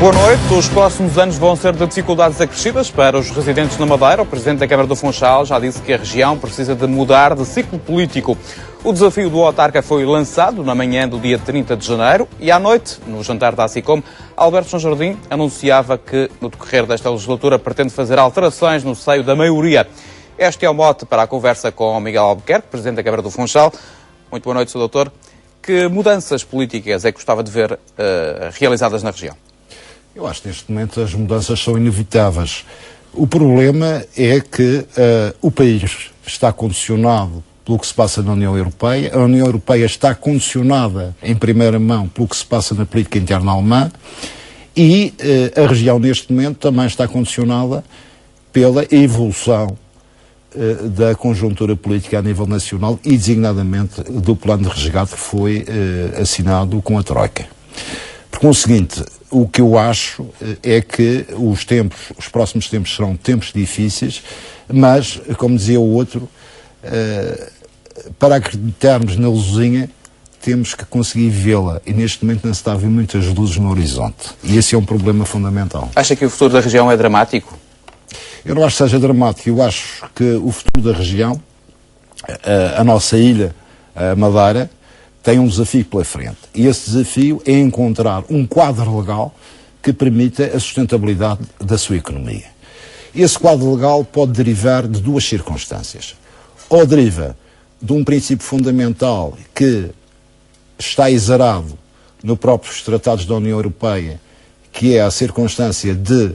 Boa noite. Os próximos anos vão ser de dificuldades acrescidas para os residentes na Madeira. O Presidente da Câmara do Funchal já disse que a região precisa de mudar de ciclo político. O desafio do autarca foi lançado na manhã do dia 30 de janeiro e à noite, no jantar da ACICOM, Alberto João Jardim anunciava que, no decorrer desta legislatura, pretende fazer alterações no seio da maioria. Este é o mote para a conversa com Miguel Albuquerque, Presidente da Câmara do Funchal. Muito boa noite, Sr. Doutor. Que mudanças políticas é que gostava de ver realizadas na região? Eu acho que neste momento as mudanças são inevitáveis. O problema é que o país está condicionado pelo que se passa na União Europeia. A União Europeia está condicionada em primeira mão pelo que se passa na política interna alemã e a região neste momento também está condicionada pela evolução da conjuntura política a nível nacional e designadamente do plano de resgate que foi assinado com a Troika. Por conseguinte, o que eu acho é que os próximos tempos serão tempos difíceis, mas, como dizia o outro, para acreditarmos na luzinha, temos que conseguir vê-la. E neste momento não se está a ver muitas luzes no horizonte. E esse é um problema fundamental. Acha que o futuro da região é dramático? Eu não acho que seja dramático. Eu acho que o futuro da região, a nossa ilha, a Madeira, tem um desafio pela frente. E esse desafio é encontrar um quadro legal que permita a sustentabilidade da sua economia. Esse quadro legal pode derivar de duas circunstâncias. Ou deriva de um princípio fundamental que está exarado no próprios tratados da União Europeia, que é a circunstância de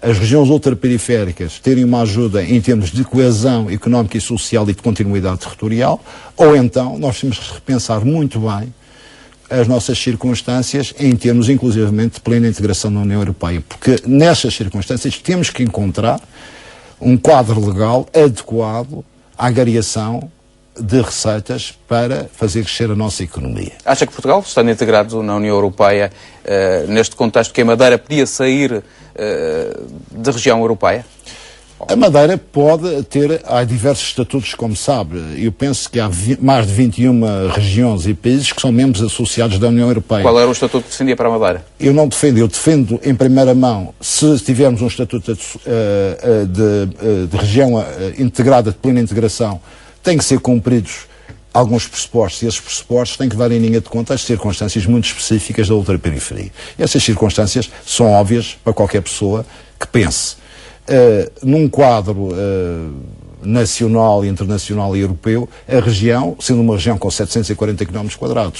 as regiões ultraperiféricas terem uma ajuda em termos de coesão económica e social e de continuidade territorial, ou então nós temos que repensar muito bem as nossas circunstâncias em termos, inclusivamente, de plena integração na União Europeia, porque nessas circunstâncias temos que encontrar um quadro legal adequado à angariação de receitas para fazer crescer a nossa economia. Acha que Portugal, estando integrado na União Europeia, neste contexto que a Madeira podia sair da região europeia? A Madeira pode ter, há diversos estatutos, como sabe. Eu penso que há mais de 21 regiões e países que são membros associados da União Europeia. Qual era o estatuto que defendia para a Madeira? Eu não defendo, eu defendo em primeira mão, se tivermos um estatuto de região integrada, de plena integração, tem que ser cumpridos alguns pressupostos, e esses pressupostos têm que dar em linha de conta as circunstâncias muito específicas da ultraperiferia. E essas circunstâncias são óbvias para qualquer pessoa que pense. Num quadro nacional, internacional e europeu, a região, sendo uma região com 740 km²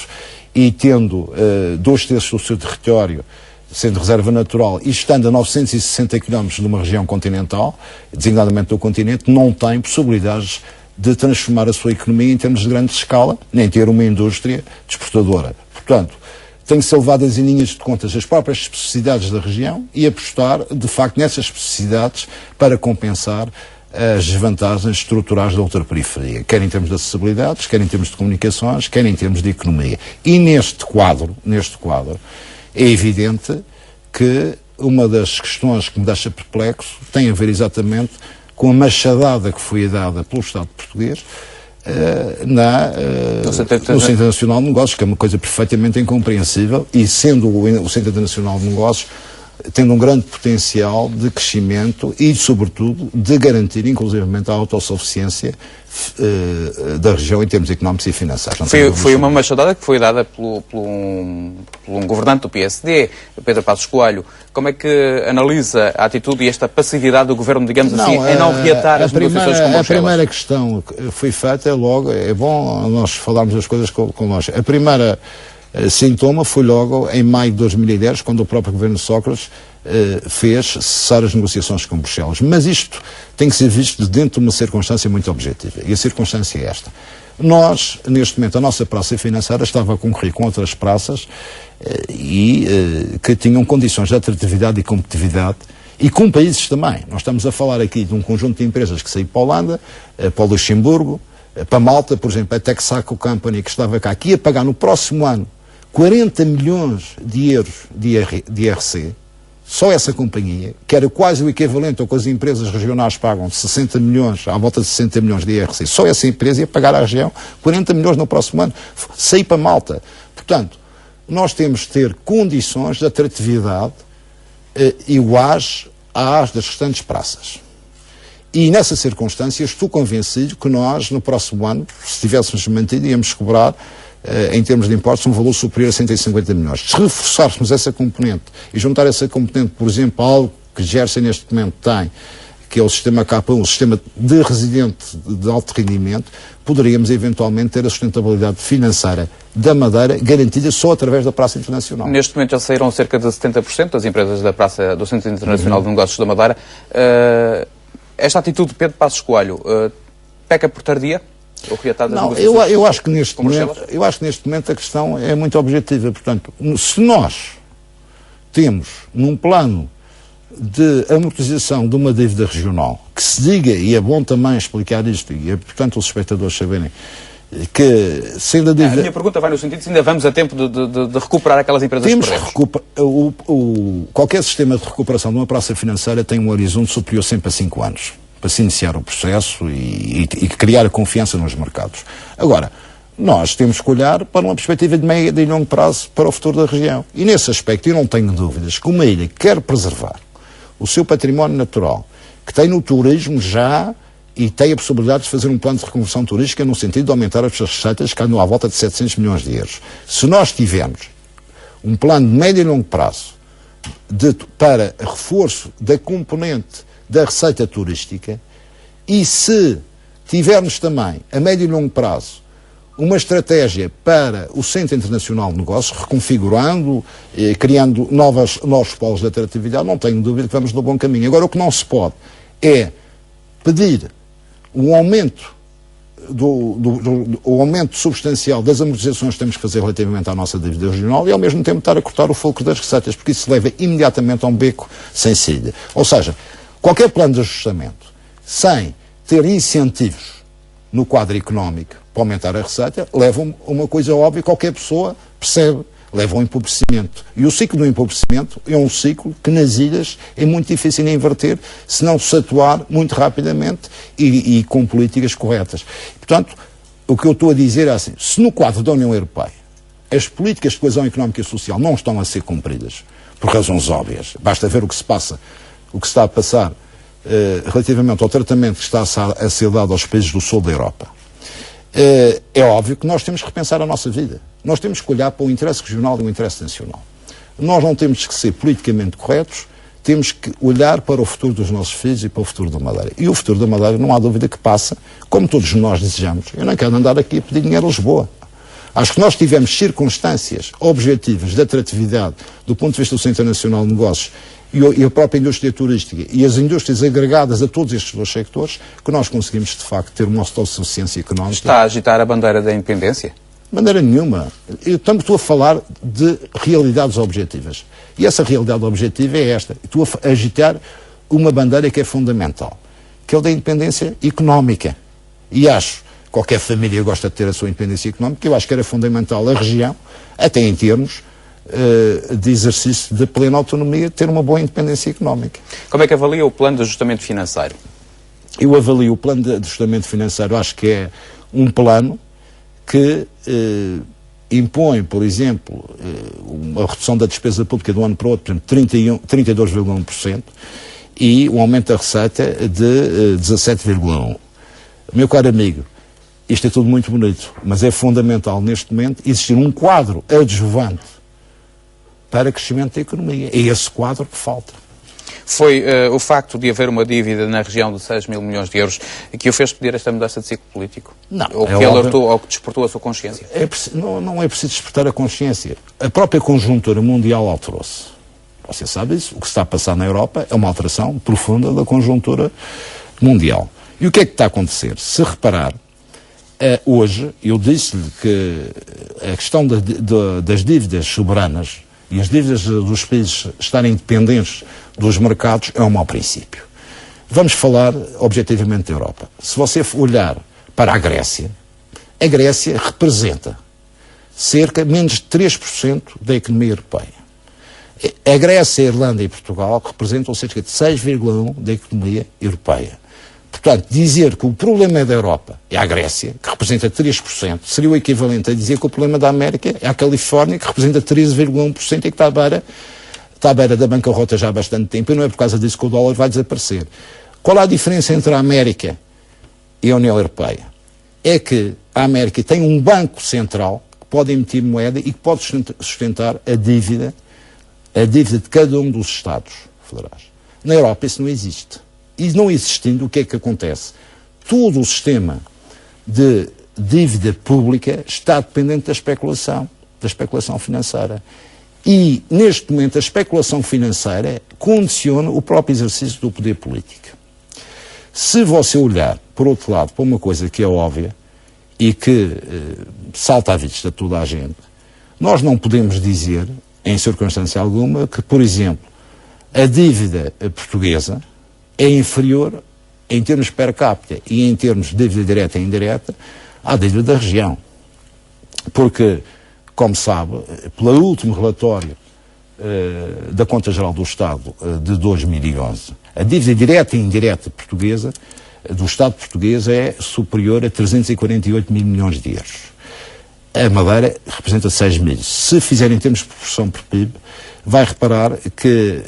e tendo 2/3 do seu território sendo reserva natural e estando a 960 km de uma região continental, designadamente do continente, não tem possibilidades de transformar a sua economia em termos de grande escala, nem ter uma indústria exportadora. Portanto, tem que ser levadas em linhas de contas as próprias especificidades da região e apostar, de facto, nessas especificidades para compensar as desvantagens estruturais da ultraperiferia, quer em termos de acessibilidades, quer em termos de comunicações, quer em termos de economia. E neste quadro, é evidente que uma das questões que me deixa perplexo tem a ver exatamente com a machadada que foi dada pelo Estado português no Centro Internacional de Negócios, que é uma coisa perfeitamente incompreensível, e sendo o Centro Internacional de Negócios tendo um grande potencial de crescimento e, sobretudo, de garantir, inclusivamente, a autossuficiência da região em termos económicos e financeiros. Foi uma machadada que foi dada por um governante do PSD, Pedro Passos Coelho. Como é que analisa a atitude e esta passividade do governo, digamos assim, em não reatar as negociações com Bruxelas? A primeira questão que foi feita é bom nós falarmos as coisas com nós. A primeira sintoma foi logo em maio de 2010, quando o próprio governo de Sócrates fez cessar as negociações com Bruxelas. Mas isto tem que ser visto dentro de uma circunstância muito objetiva. E a circunstância é esta. Nós, neste momento, a nossa praça financeira estava a concorrer com outras praças que tinham condições de atratividade e competitividade e com países também. Nós estamos a falar aqui de um conjunto de empresas que saiu para a Holanda, para o Luxemburgo, para Malta, por exemplo, a Texaco Company, que estava cá, que ia pagar no próximo ano 40 milhões de euros de IRC, só essa companhia, que era quase o equivalente ao que as empresas regionais pagam, 60 milhões, à volta de 60 milhões de IRC, só essa empresa ia pagar à região 40 milhões no próximo ano, sair para Malta. Portanto, nós temos de ter condições de atratividade iguais às das restantes praças. E nessa circunstância estou convencido que nós, no próximo ano, se tivéssemos mantido, íamos cobrar, em termos de impostos, um valor superior a 150 milhões. Se reforçarmos essa componente e juntar essa componente, por exemplo, a algo que Gerson neste momento tem, que é o sistema K1, o sistema de residente de alto rendimento, poderíamos eventualmente ter a sustentabilidade financeira da Madeira garantida só através da Praça Internacional. Neste momento já saíram cerca de 70% das empresas da Praça do Centro Internacional de Negócios da Madeira. Esta atitude de Pedro Passos Coelho peca por tardia? Não, eu acho que neste momento a questão é muito objetiva. Portanto, se nós temos num plano de amortização de uma dívida regional, que se diga, e é bom também explicar isto, e é importante os espectadores saberem, que sendo a dívida... A minha pergunta vai no sentido de se ainda vamos a tempo de recuperar aquelas empresas que perdemos. Qualquer sistema de recuperação de uma praça financeira tem um horizonte superior sempre a 5 anos, para se iniciar o processo e criar a confiança nos mercados. Agora, nós temos que olhar para uma perspectiva de médio e longo prazo para o futuro da região. E nesse aspecto eu não tenho dúvidas que uma ilha quer preservar o seu património natural, que tem no turismo já e tem a possibilidade de fazer um plano de reconversão turística no sentido de aumentar as suas receitas, que andam à volta de 700 milhões de euros. Se nós tivermos um plano de médio e longo prazo para reforço da componente da receita turística, e se tivermos também, a médio e longo prazo, uma estratégia para o Centro Internacional de Negócios, reconfigurando, criando novos polos de atratividade, não tenho dúvida que vamos no bom caminho. Agora, o que não se pode é pedir um aumento o aumento substancial das amortizações que temos que fazer relativamente à nossa dívida regional e ao mesmo tempo estar a cortar o fulcro das receitas, porque isso leva imediatamente a um beco sem saída. Ou seja, qualquer plano de ajustamento sem ter incentivos no quadro económico para aumentar a receita, leva a uma coisa óbvia, qualquer pessoa percebe, leva ao empobrecimento. E o ciclo do empobrecimento é um ciclo que nas ilhas é muito difícil de inverter se não se atuar muito rapidamente e com políticas corretas. Portanto, o que eu estou a dizer é assim, se no quadro da União Europeia as políticas de coesão económica e social não estão a ser cumpridas, por razões óbvias, basta ver o que está a passar relativamente ao tratamento que está a ser dado aos países do sul da Europa, é óbvio que nós temos que repensar a nossa vida. Nós temos que olhar para o interesse regional e o interesse nacional. Nós não temos que ser politicamente corretos, temos que olhar para o futuro dos nossos filhos e para o futuro da Madeira. E o futuro da Madeira, não há dúvida que passa, como todos nós desejamos. Eu não quero andar aqui a pedir dinheiro a Lisboa. Acho que nós tivemos circunstâncias objetivas de atratividade do ponto de vista do Centro Internacional de Negócios e a própria indústria turística e as indústrias agregadas a todos estes dois sectores, que nós conseguimos, de facto, ter uma autossuficiência económica. Está a agitar a bandeira da independência? De maneira nenhuma. Eu também estou a falar de realidades objetivas. E essa realidade objetiva é esta. Estou a agitar uma bandeira que é fundamental, que é o da independência económica. E acho, qualquer família gosta de ter a sua independência económica, eu acho que era fundamental a região, até em termos de exercício de plena autonomia, ter uma boa independência económica. Como é que avalia o plano de ajustamento financeiro? Eu avalio o plano de ajustamento financeiro, acho que é um plano que impõe, por exemplo, uma redução da despesa pública de um ano para o outro, por exemplo, 32,1% e um aumento da receita de 17,1%. Meu caro amigo, isto é tudo muito bonito, mas é fundamental neste momento existir um quadro adjuvante para crescimento da economia. É esse quadro que falta. Foi o facto de haver uma dívida na região de 6 mil milhões de euros que o fez pedir esta mudança de ciclo político? Não. Ou que alertou, ou que despertou a sua consciência? Não é preciso despertar a consciência. A própria conjuntura mundial alterou-se. Você sabe isso. O que se está a passar na Europa é uma alteração profunda da conjuntura mundial. E o que é que está a acontecer? Se reparar, hoje, eu disse-lhe que a questão das dívidas soberanas e as dívidas dos países estarem dependentes dos mercados é um mau princípio. Vamos falar objetivamente da Europa. Se você olhar para a Grécia representa cerca de menos de 3% da economia europeia. A Grécia, a Irlanda e Portugal representam cerca de 6,1% da economia europeia. Portanto, dizer que o problema é da Europa é a Grécia, que representa 3%, seria o equivalente a dizer que o problema da América é a Califórnia, que representa 13,1% e que está está à beira da bancarrota já há bastante tempo e não é por causa disso que o dólar vai desaparecer. Qual é a diferença entre a América e a União Europeia? É que a América tem um banco central que pode emitir moeda e que pode sustentar a dívida de cada um dos Estados federais. Na Europa isso não existe. E não existindo, o que é que acontece? Todo o sistema de dívida pública está dependente da especulação financeira. E, neste momento, a especulação financeira condiciona o próprio exercício do poder político. Se você olhar, por outro lado, para uma coisa que é óbvia e que salta à vista de toda a gente, nós não podemos dizer, em circunstância alguma, que, por exemplo, a dívida portuguesa é inferior, em termos per capita e em termos de dívida direta e indireta, à dívida da região. Porque, como sabe, pelo último relatório da Conta Geral do Estado de 2011, a dívida direta e indireta portuguesa, do Estado português, é superior a 348 mil milhões de euros. A Madeira representa 6 mil. Se fizer em termos de proporção por PIB, vai reparar que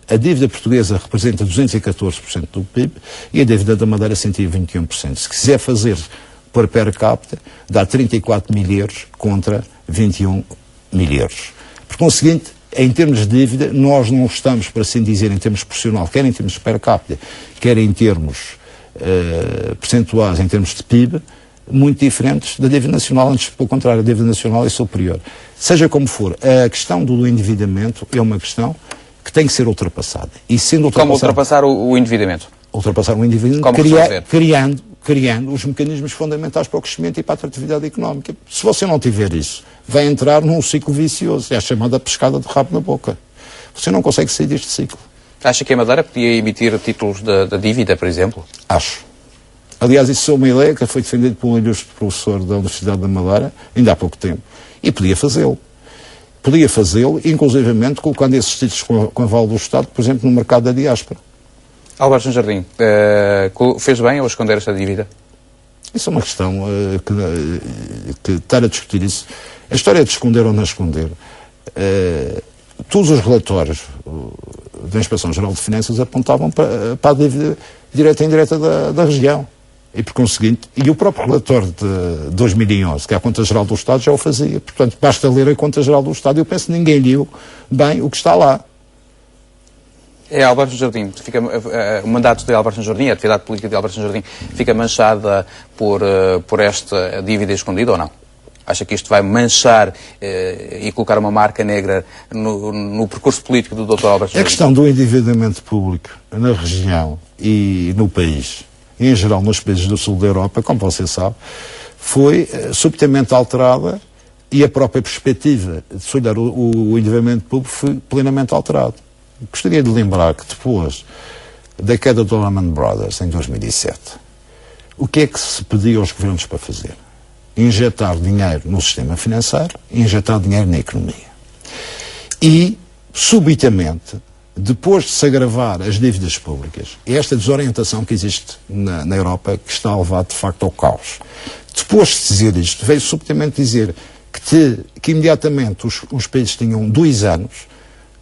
a dívida portuguesa representa 214% do PIB e a dívida da Madeira 121%. Se quiser fazer por per capita, dá 34 mil euros contra 21 mil euros. Por conseguinte, em termos de dívida, nós não estamos, por assim dizer, em termos proporcional, quer em termos de per capita, quer em termos percentuais, em termos de PIB, muito diferentes da dívida nacional, antes, pelo contrário, a dívida nacional é superior. Seja como for, a questão do endividamento é uma questão que tem que ser ultrapassada. E sendo como ultrapassar o endividamento? Ultrapassar o endividamento, criando os mecanismos fundamentais para o crescimento e para a atratividade económica. Se você não tiver isso, vai entrar num ciclo vicioso, é a chamada pescada de rabo na boca. Você não consegue sair deste ciclo. Acha que a Madeira podia emitir títulos da dívida, por exemplo? Acho. Aliás, isso é uma ideia que foi defendida por um ilustre professor da Universidade da Madeira, ainda há pouco tempo. E podia fazê-lo. Podia fazê-lo, inclusivamente, colocando esses títulos com aval do Estado, por exemplo, no mercado da diáspora. Alberto Jardim, fez bem ao esconder esta dívida? Isso é uma questão que estar a discutir isso. A história de esconder ou não esconder. Todos os relatórios da Inspeção-Geral de Finanças apontavam para a dívida direta e indireta da região. E, por conseguinte, e o próprio relatório de 2011, que é a Conta Geral do Estado, já o fazia. Portanto, basta ler a Conta Geral do Estado e eu penso que ninguém leu bem o que está lá. É Alberto Jardim, o mandato de Alberto Jardim, a atividade política de Alberto Jardim, fica manchada por esta dívida escondida ou não? Acha que isto vai manchar e colocar uma marca negra no percurso político do Dr. Alberto Jardim? A questão do endividamento público na região e no país, e em geral nos países do sul da Europa, como você sabe, foi subitamente alterada e a própria perspectiva de se olhar o endividamento público foi plenamente alterado. Gostaria de lembrar que depois da queda do Lehman Brothers, em 2007, o que é que se pedia aos governos para fazer? Injetar dinheiro no sistema financeiro, injetar dinheiro na economia. E, subitamente, depois de se agravar as dívidas públicas, é esta desorientação que existe na Europa que está a levar, de facto, ao caos. Depois de dizer isto, veio subitamente dizer que imediatamente os países tinham 2 anos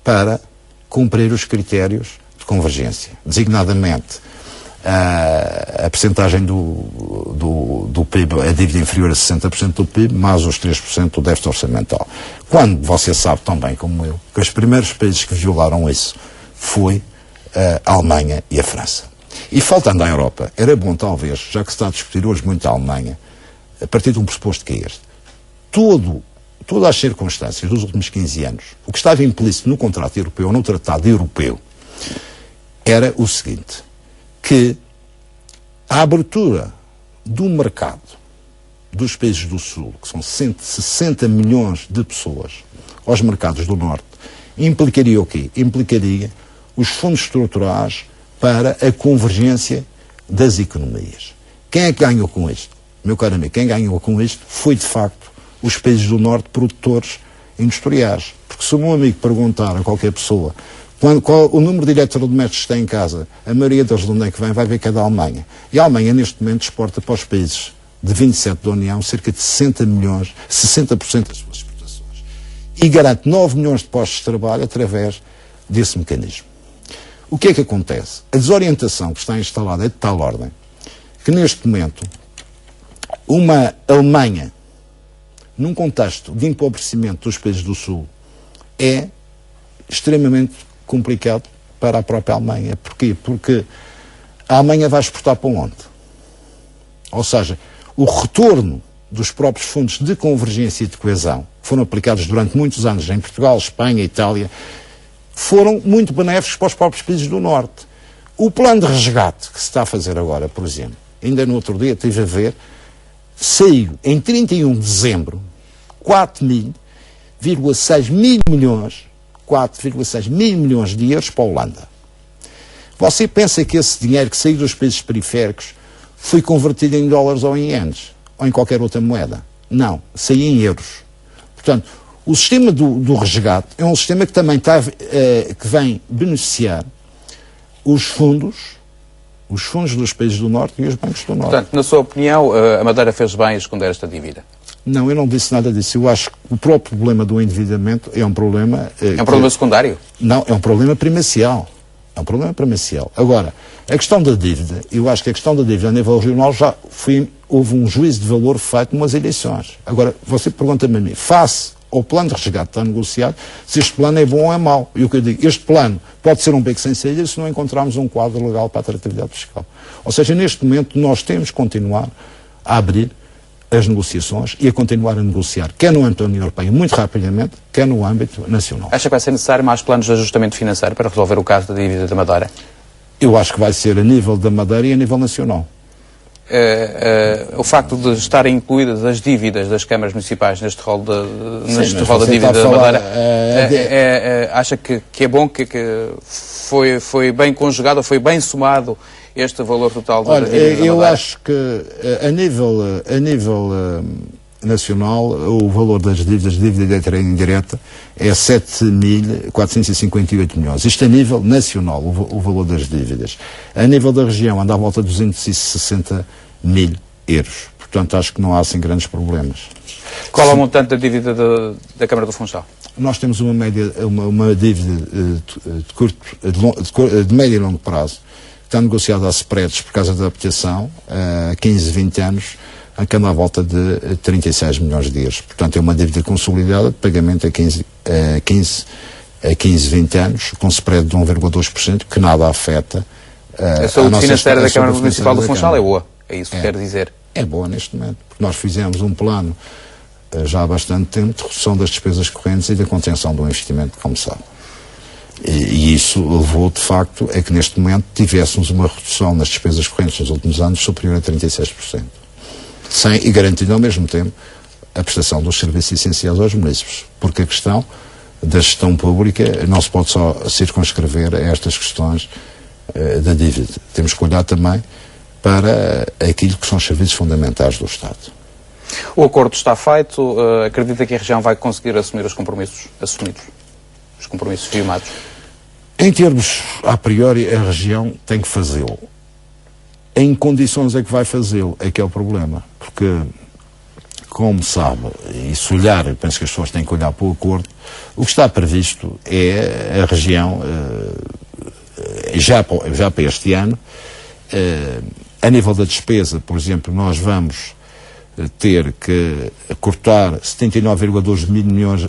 para cumprir os critérios de convergência, designadamente a percentagem do PIB, a dívida inferior a 60% do PIB, mais os 3% do déficit orçamental. Quando você sabe tão bem como eu, que os primeiros países que violaram isso foi a Alemanha e a França. E faltando à Europa, era bom talvez, já que se está a discutir hoje muito a Alemanha, a partir de um pressuposto que é este, todas as circunstâncias dos últimos 15 anos, o que estava implícito no contrato europeu, no tratado europeu, era o seguinte, que a abertura do mercado dos países do Sul, que são 160 milhões de pessoas, aos mercados do Norte, implicaria o quê? Implicaria os fundos estruturais para a convergência das economias. Quem é que ganhou com isto? Meu caro amigo, quem ganhou com isto foi, de facto, os países do Norte produtores industriais. Porque se o meu amigo perguntar a qualquer pessoa qual o número de eletrodomésticos que tem em casa, a maioria deles de onde é que vem, vai ver que é da Alemanha. E a Alemanha, neste momento, exporta para os países de 27 da União cerca de 60% das suas exportações. E garante 9 milhões de postos de trabalho através desse mecanismo. O que é que acontece? A desorientação que está instalada é de tal ordem que, neste momento, uma Alemanha, num contexto de empobrecimento dos países do Sul, é extremamente complicado para a própria Alemanha. Porquê? Porque a Alemanha vai exportar para onde? Ou seja, o retorno dos próprios fundos de convergência e de coesão, que foram aplicados durante muitos anos em Portugal, Espanha, Itália, foram muito benéficos para os próprios países do Norte. O plano de resgate que se está a fazer agora, por exemplo, ainda no outro dia estive a ver, saiu em 31 de dezembro 4,6 mil milhões de euros para a Holanda. Você pensa que esse dinheiro que saiu dos países periféricos foi convertido em dólares ou em ienes? Ou em qualquer outra moeda? Não, saiu em euros. Portanto, o sistema do resgate é um sistema que também que vem beneficiar os fundos dos países do Norte e os bancos do Norte. Portanto, na sua opinião, a Madeira fez bem em esconder esta dívida? Não, eu não disse nada disso. Eu acho que o próprio problema do endividamento é um problema... É um problema secundário? Não, é um problema primacial. É um problema primacial. Agora, a questão da dívida, eu acho que a questão da dívida a nível regional houve um juízo de valor feito umas eleições. Agora, você pergunta-me a mim, face ao plano de resgate que está negociado, se este plano é bom ou é mau. E o que eu digo, este plano pode ser um beco sem saída se não encontrarmos um quadro legal para a atratividade fiscal. Ou seja, neste momento nós temos que continuar a abrir as negociações e a continuar a negociar, quer no âmbito da União Europeia, muito rapidamente, quer no âmbito nacional. Acha que vai ser necessário mais planos de ajustamento financeiro para resolver o caso da dívida da Madeira? Eu acho que vai ser a nível da Madeira e a nível nacional. O facto de estarem incluídas as dívidas das câmaras municipais neste rol da dívida da Madeira, acha que é bom, que foi bem conjugado, foi bem somado este valor total da dívida da Madeira? Eu acho que a nível nacional o valor das dívidas, dívida direta e indireta, é 7.458 milhões. Isto a nível nacional, o valor das dívidas. A nível da região anda à volta de 260 mil euros. Portanto, acho que não há assim grandes problemas. Qual é o montante da dívida da Câmara do Funchal? Nós temos uma dívida de médio e longo prazo, que está negociada a spreads por causa da adaptação, a 15, 20 anos, que anda à volta de 36 milhões de euros. Portanto, é uma dívida consolidada de pagamento a 15, 20 anos, com spread de 1,2%, que nada afeta a saúde financeira da Câmara Municipal do Funchal é boa, é isso que quer dizer? É boa neste momento, porque nós fizemos um plano já há bastante tempo de redução das despesas correntes e da contenção do investimento, como sabe. E isso levou, de facto, a que neste momento tivéssemos uma redução nas despesas correntes nos últimos anos superior a 36%. E garantindo ao mesmo tempo a prestação dos serviços essenciais aos munícipes, porque a questão da gestão pública não se pode só circunscrever a estas questões da dívida. Temos que olhar também para aquilo que são os serviços fundamentais do Estado. O acordo está feito, acredita que a região vai conseguir assumir os compromissos assumidos, os compromissos firmados? Em termos, a priori, a região tem que fazê-lo. Em condições é que vai fazê-lo, é que é o problema, porque, como sabe, e se olhar, eu penso que as pessoas têm que olhar para o acordo, o que está previsto é a região, já para este ano, a nível da despesa, por exemplo, nós vamos ter que cortar 79,2 milhões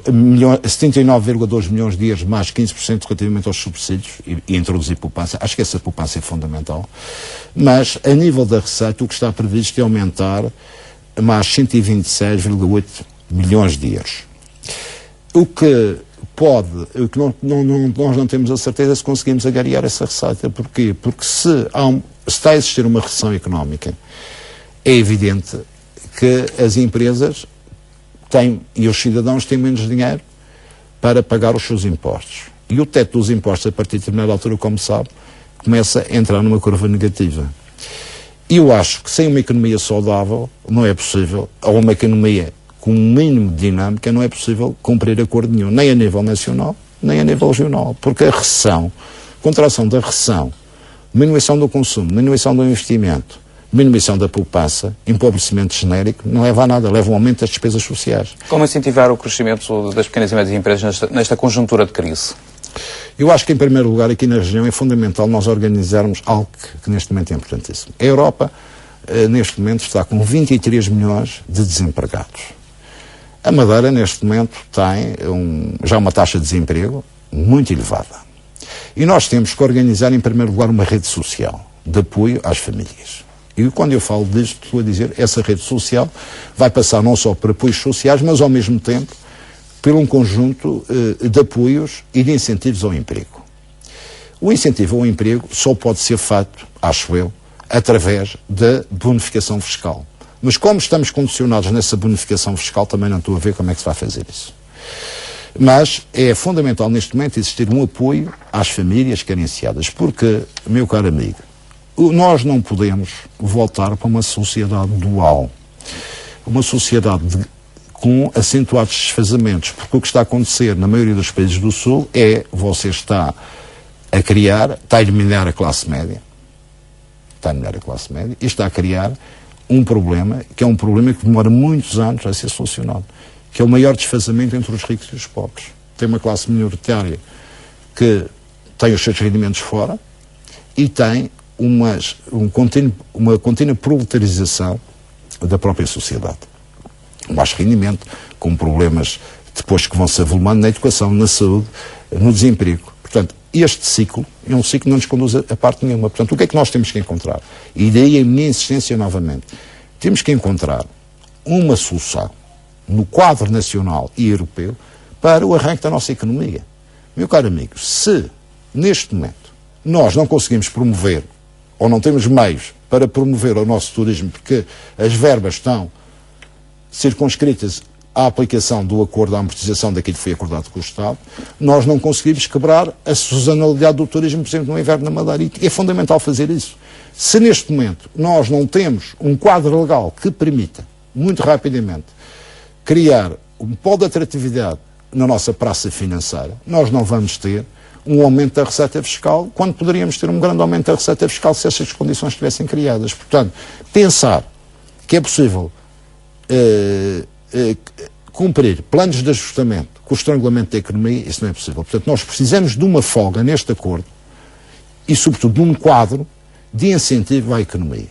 de euros, mais 15% relativamente aos subsídios e introduzir poupança. Acho que essa poupança é fundamental. Mas, a nível da receita, o que está previsto é aumentar mais 126,8 milhões de euros. O que nós não temos a certeza se conseguimos agariar essa receita. Porquê? Porque se está a existir uma recessão económica, é evidente que as empresas têm, e os cidadãos têm menos dinheiro para pagar os seus impostos. E o teto dos impostos, a partir de determinada altura, como sabe, começa a entrar numa curva negativa. E eu acho que sem uma economia saudável não é possível, ou uma economia com um mínimo de dinâmica, não é possível cumprir acordo nenhum, nem a nível nacional, nem a nível regional. Porque a recessão, contração da recessão, diminuição do consumo, diminuição do investimento, diminuição da poupança, empobrecimento genérico, não leva a nada, leva a um aumento das despesas sociais. Como incentivar o crescimento das pequenas e médias empresas nesta conjuntura de crise? Eu acho que, em primeiro lugar, aqui na região é fundamental nós organizarmos algo que neste momento é importantíssimo. A Europa, neste momento, está com 23 milhões de desempregados. A Madeira, neste momento, tem já uma taxa de desemprego muito elevada. E nós temos que organizar, em primeiro lugar, uma rede social de apoio às famílias. E quando eu falo disto, estou a dizer, essa rede social vai passar não só por apoios sociais, mas, ao mesmo tempo, por um conjunto de apoios e de incentivos ao emprego. O incentivo ao emprego só pode ser feito, acho eu, através da bonificação fiscal. Mas como estamos condicionados nessa bonificação fiscal, também não estou a ver como é que se vai fazer isso. Mas é fundamental neste momento existir um apoio às famílias carenciadas, porque, meu caro amigo, nós não podemos voltar para uma sociedade dual. Uma sociedade com acentuados desfazamentos, porque o que está a acontecer na maioria dos países do Sul é você está a eliminar a classe média, e está a criar um problema, que é um problema que demora muitos anos a ser solucionado, que é o maior desfazamento entre os ricos e os pobres. Tem uma classe minoritária que tem os seus rendimentos fora e tem uma contínua proletarização da própria sociedade. Um baixo rendimento, com problemas depois que vão se avolumando na educação, na saúde, no desemprego. Portanto, este ciclo é um ciclo que não nos conduz a parte nenhuma. Portanto, o que é que nós temos que encontrar? E daí a minha insistência novamente. Temos que encontrar uma solução no quadro nacional e europeu para o arranque da nossa economia. Meu caro amigo, se neste momento nós não conseguimos promover, ou não temos meios para promover o nosso turismo, porque as verbas estão circunscritas à aplicação do acordo, à amortização daquilo que foi acordado com o Estado, nós não conseguimos quebrar a sazonalidade do turismo, por exemplo, no inverno na Madeira. E é fundamental fazer isso. Se neste momento nós não temos um quadro legal que permita, muito rapidamente, criar um polo de atratividade na nossa praça financeira, nós não vamos ter um aumento da receita fiscal, quando poderíamos ter um grande aumento da receita fiscal se essas condições estivessem criadas. Portanto, pensar que é possível cumprir planos de ajustamento com o estrangulamento da economia, isso não é possível. Portanto, nós precisamos de uma folga neste acordo e, sobretudo, de um quadro de incentivo à economia.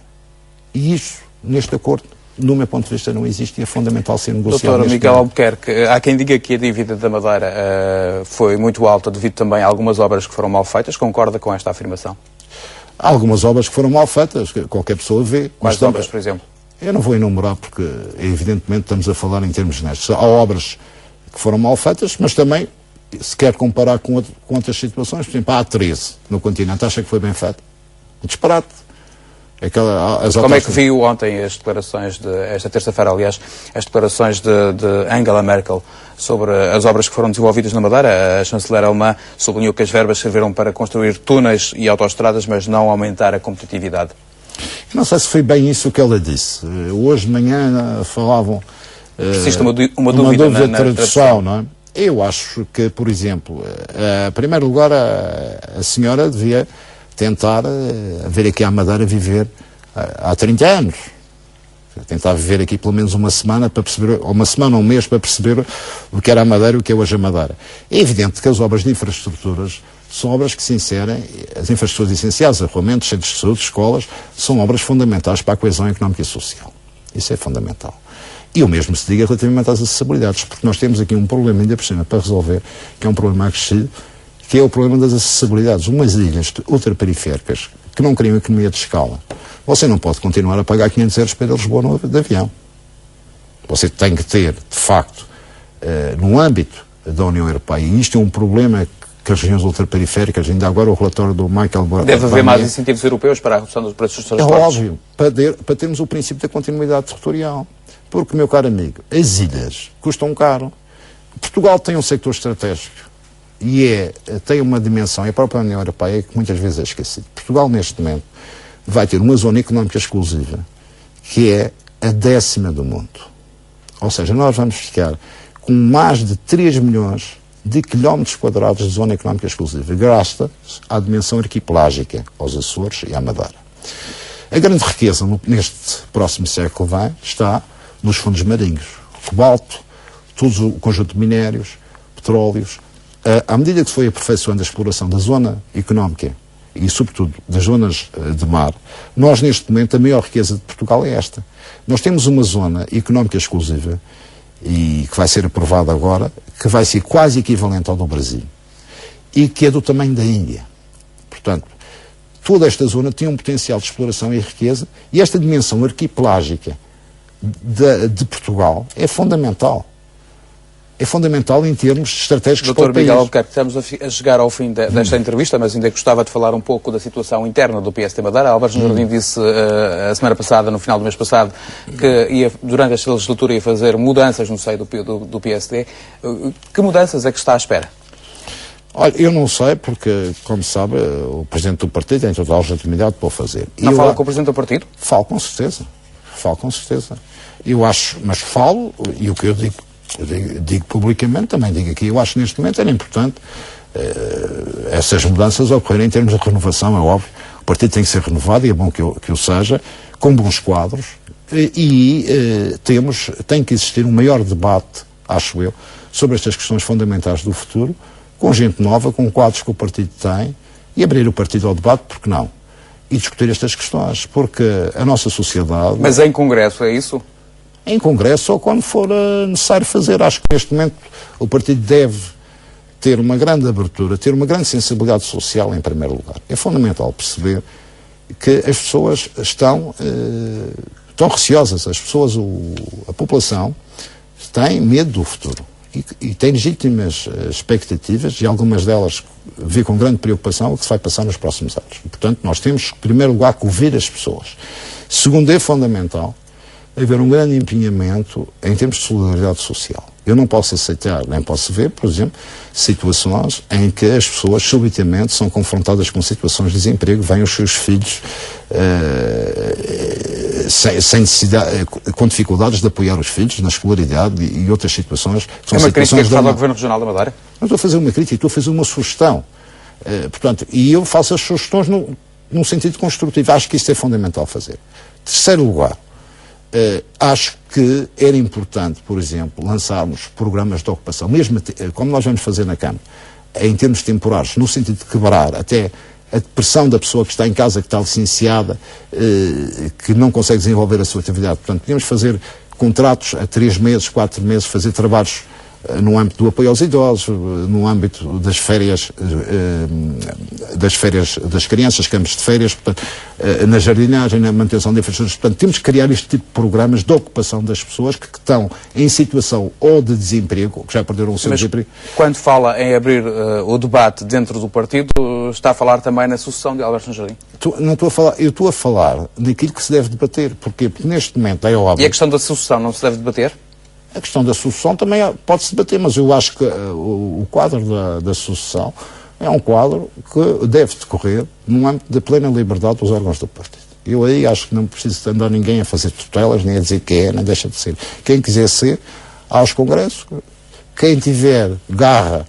E isso, neste acordo, do meu ponto de vista, não existe e é fundamental ser negociado. Doutor Miguel Albuquerque, há quem diga que a dívida da Madeira foi muito alta devido também a algumas obras que foram mal feitas. Concorda com esta afirmação? Há algumas obras que foram mal feitas, que qualquer pessoa vê. Quais obras, por exemplo? Eu não vou enumerar porque, evidentemente, estamos a falar em termos honestos. Há obras que foram mal feitas, mas também, se quer comparar com outras situações, por exemplo, a A13 no continente, acha que foi bem feita? Um disparate. Como é que viu ontem as declarações, esta terça-feira, aliás, as declarações de Angela Merkel sobre as obras que foram desenvolvidas na Madeira? A chanceler alemã sublinhou que as verbas serviram para construir túneis e autoestradas, mas não aumentar a competitividade. Não sei se foi bem isso que ela disse. Hoje de manhã falavam... Persiste uma dúvida de tradução, não é? Eu acho que, por exemplo, em primeiro lugar, a senhora devia tentar vir aqui à Madeira viver há 30 anos. Tentar viver aqui pelo menos uma semana para perceber, ou uma semana ou um mês para perceber o que era a Madeira e o que é hoje a Madeira. É evidente que as obras de infraestruturas são obras que se inserem, as infraestruturas essenciais, arruamentos, centros de saúde, escolas, são obras fundamentais para a coesão económica e social. Isso é fundamental. E o mesmo se diga relativamente às acessibilidades, porque nós temos aqui um problema ainda por cima para resolver, que é um problema acrescido, que é o problema das acessibilidades. Umas ilhas ultraperiféricas que não criam economia de escala. Você não pode continuar a pagar 500 euros para ir a Lisboa de avião. Você tem que ter, de facto, no âmbito da União Europeia, e isto é um problema que as regiões ultraperiféricas, ainda agora o relatório do Michael Barnier... Deve haver mais incentivos europeus para a redução dos preços dos transportes? É óbvio, para termos o princípio da continuidade territorial. Porque, meu caro amigo, as ilhas custam caro. Portugal tem um sector estratégico e tem uma dimensão, e a própria União Europeia, que muitas vezes é esquecida. Portugal, neste momento, vai ter uma zona económica exclusiva, que é a 10ª do mundo. Ou seja, nós vamos ficar com mais de 3 milhões de quilómetros quadrados de zona económica exclusiva, graças à dimensão arquipelágica, aos Açores e à Madeira. A grande riqueza neste próximo século está nos fundos marinhos. Cobalto, todo o conjunto de minérios, petróleos, À medida que se foi aperfeiçoando a exploração da zona económica e, sobretudo, das zonas de mar, nós, neste momento, a maior riqueza de Portugal é esta. Nós temos uma zona económica exclusiva, e que vai ser aprovada agora, que vai ser quase equivalente ao do Brasil, e que é do tamanho da Índia. Portanto, toda esta zona tem um potencial de exploração e riqueza, e esta dimensão arquipelágica de Portugal é fundamental. É fundamental em termos estratégicos para o país. Dr. Miguel Albuquerque, estamos a chegar ao fim desta entrevista, mas ainda gostava de falar um pouco da situação interna do PSD Madeira. Álvares Jardim disse a semana passada, no final do mês passado, que durante esta legislatura ia fazer mudanças no seio do PSD. Que mudanças é que está à espera? Olha, eu não sei, porque, como sabe, o Presidente do Partido tem total legitimidade para o fazer. Não fala com o Presidente do Partido? Falo com certeza. Falo com certeza. Eu acho, mas falo, e o que eu digo publicamente, também digo aqui, eu acho que neste momento era importante essas mudanças ocorrerem em termos de renovação, é óbvio. O partido tem que ser renovado e é bom que o seja, com bons quadros, e tem que existir um maior debate, acho eu, sobre estas questões fundamentais do futuro, com gente nova, com quadros que o partido tem, e abrir o partido ao debate, porque não? E discutir estas questões, porque a nossa sociedade... Mas em Congresso, é isso? Em Congresso ou quando for necessário fazer. Acho que neste momento o partido deve ter uma grande abertura, ter uma grande sensibilidade social em primeiro lugar. É fundamental perceber que as pessoas estão receosas, as pessoas, a população tem medo do futuro e tem legítimas expectativas, e algumas delas vê com grande preocupação o que se vai passar nos próximos anos. E, portanto, nós temos, em primeiro lugar, que ouvir as pessoas. Segundo, é fundamental haver um grande empenhamento em termos de solidariedade social. Eu não posso aceitar, nem posso ver, por exemplo, situações em que as pessoas subitamente são confrontadas com situações de desemprego, vêm os seus filhos sem necessidade, com dificuldades de apoiar os filhos na escolaridade e outras situações. É uma crítica que faz ao Governo Regional da Madeira? Não estou a fazer uma crítica, estou a fazer uma sugestão. Portanto, e eu faço as sugestões num sentido construtivo. Acho que isso é fundamental fazer. Terceiro lugar, acho que era importante, por exemplo, lançarmos programas de ocupação, mesmo como nós vamos fazer na Câmara, em termos temporários, no sentido de quebrar até a depressão da pessoa que está em casa, que está licenciada, que não consegue desenvolver a sua atividade. Portanto, podíamos fazer contratos a 3 meses, 4 meses, fazer trabalhos no âmbito do apoio aos idosos, no âmbito das férias das crianças, campos de férias, portanto, na jardinagem, na manutenção de infraestruturas. Portanto, temos que criar este tipo de programas de ocupação das pessoas que estão em situação ou de desemprego, ou que já perderam o seu desemprego. Quando fala em abrir o debate dentro do partido, está a falar também na sucessão de Álvares Jardim? Não estou a falar, eu estou a falar naquilo que se deve debater. Porquê? Porque neste momento é óbvio. E a questão da sucessão não se deve debater? A questão da sucessão também pode-se debater, mas eu acho que o quadro da sucessão é um quadro que deve decorrer no âmbito da plena liberdade dos órgãos do partido. Eu aí acho que não preciso andar ninguém a fazer tutelas, nem a dizer que é, nem deixa de ser. Quem quiser ser, aos congressos, quem tiver garra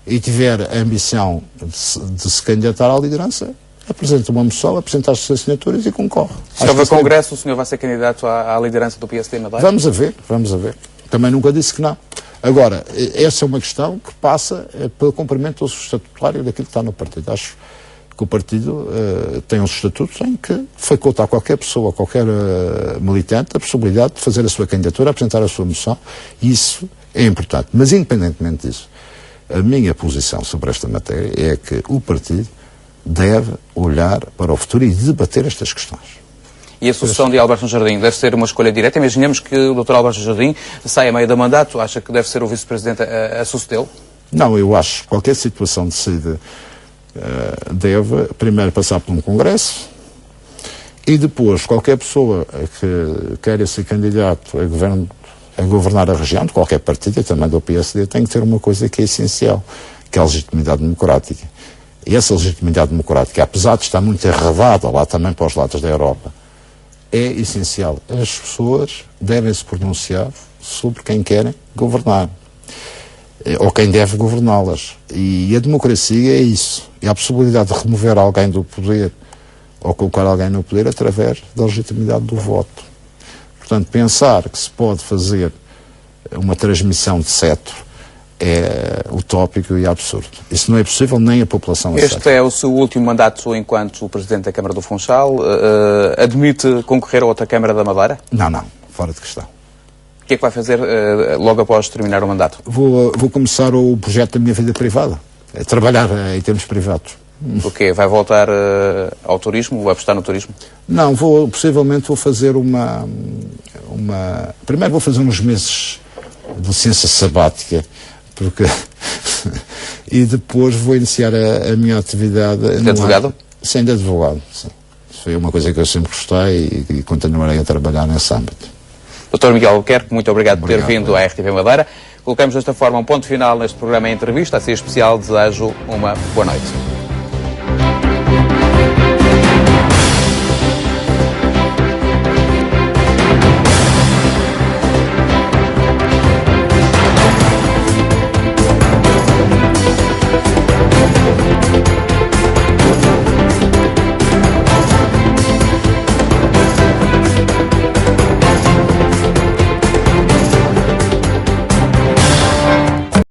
e tiver a ambição de se candidatar à liderança, apresenta uma moção, apresenta as suas assinaturas e concorre. Se houver congresso, o senhor vai ser candidato à liderança do PSD Madeira? Vamos a ver, vamos a ver. Também nunca disse que não. Agora, essa é uma questão que passa pelo cumprimento do estatutário daquilo que está no partido. Acho que o partido tem uns estatutos em que faculta a qualquer pessoa, a qualquer militante, a possibilidade de fazer a sua candidatura, apresentar a sua moção, e isso é importante. Mas, independentemente disso, a minha posição sobre esta matéria é que o partido deve olhar para o futuro e debater estas questões. E a sucessão de Álvares Jardim deve ser uma escolha direta? Imaginemos que o Dr. Álvares Jardim sai a meio do mandato, acha que deve ser o vice-presidente a sucedê-lo? Não, eu acho que qualquer situação decidida deve primeiro passar por um congresso e depois qualquer pessoa que queira ser candidato a governar a região, de qualquer partido, e também do PSD, tem que ter uma coisa que é essencial, que é a legitimidade democrática. E essa legitimidade democrática, apesar de estar muito arredada lá também para os lados da Europa, é essencial. As pessoas devem se pronunciar sobre quem querem governar, ou quem deve governá-las. E a democracia é isso. É a possibilidade de remover alguém do poder, ou colocar alguém no poder, através da legitimidade do voto. Portanto, pensar que se pode fazer uma transmissão de cetro é utópico e absurdo. Isso não é possível, nem a população aceita. Este é o seu último mandato enquanto Presidente da Câmara do Funchal. Admite concorrer a outra Câmara da Madeira? Não, fora de questão. O que é que vai fazer logo após terminar o mandato? Vou começar o projeto da minha vida privada, trabalhar em termos privados. O quê? Vai voltar ao turismo? Vai apostar no turismo? Não, possivelmente vou fazer primeiro vou fazer uns meses de licença sabática, porque e depois vou iniciar a minha atividade de advogado? Sim, de advogado, sim. Foi uma coisa que eu sempre gostei e continuarei a trabalhar nesse âmbito. Dr. Miguel Albuquerque, muito obrigado por ter vindo à RTV Madeira. Colocamos desta forma um ponto final neste programa em entrevista. A ser especial, desejo uma boa noite.